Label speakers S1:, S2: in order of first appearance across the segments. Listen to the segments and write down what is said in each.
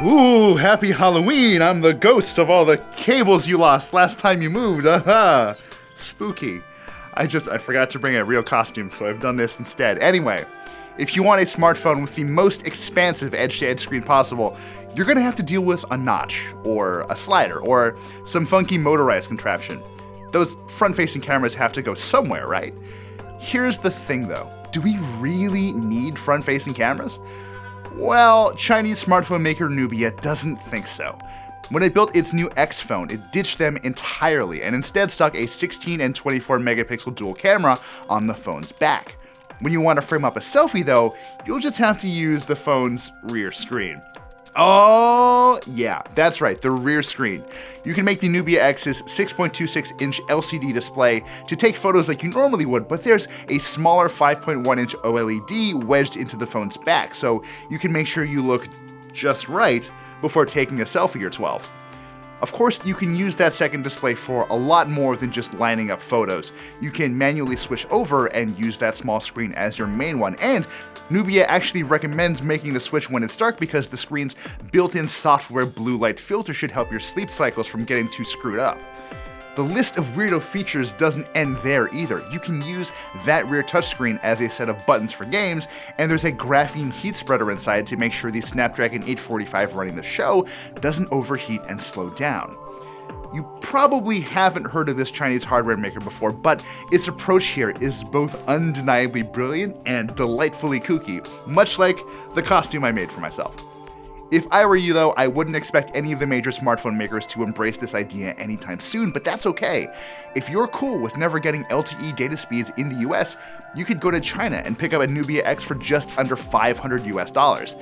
S1: Ooh, happy Halloween! I'm the ghost of all the cables you lost last time you moved. Aha! Spooky. I forgot to bring a real costume, so I've done this instead. Anyway, if you want a smartphone with the most expansive edge-to-edge screen possible, you're gonna have to deal with a notch, or a slider, or some funky motorized contraption. Those front-facing cameras have to go somewhere, right? Here's the thing though, do we really need front-facing cameras? Well, Chinese smartphone maker Nubia doesn't think so. When it built its new X phone, it ditched them entirely and instead stuck a 16 and 24 megapixel dual camera on the phone's back. When you want to frame up a selfie though, you'll just have to use the phone's rear screen. Oh, yeah, that's right, the rear screen. You can make the Nubia X's 6.26-inch LCD display to take photos like you normally would, but there's a smaller 5.1-inch OLED wedged into the phone's back, so you can make sure you look just right before taking a selfie or 12. Of course, you can use that second display for a lot more than just lining up photos. You can manually switch over and use that small screen as your main one, and Nubia actually recommends making the switch when it's dark because the screen's built-in software blue light filter should help your sleep cycles from getting too screwed up. The list of weirdo features doesn't end there either. You can use that rear touchscreen as a set of buttons for games, and there's a graphene heat spreader inside to make sure the Snapdragon 845 running the show doesn't overheat and slow down. You probably haven't heard of this Chinese hardware maker before, but its approach here is both undeniably brilliant and delightfully kooky, much like the costume I made for myself. If I were you though, I wouldn't expect any of the major smartphone makers to embrace this idea anytime soon, but that's okay. If you're cool with never getting LTE data speeds in the US, you could go to China and pick up a Nubia X for just under $500 US.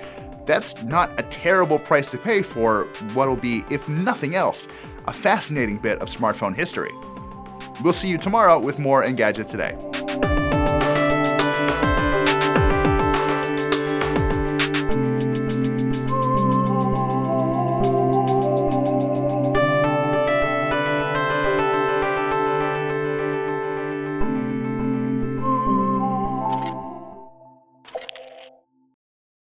S1: That's not a terrible price to pay for what'll be, if nothing else, a fascinating bit of smartphone history. We'll see you tomorrow with more Engadget Today.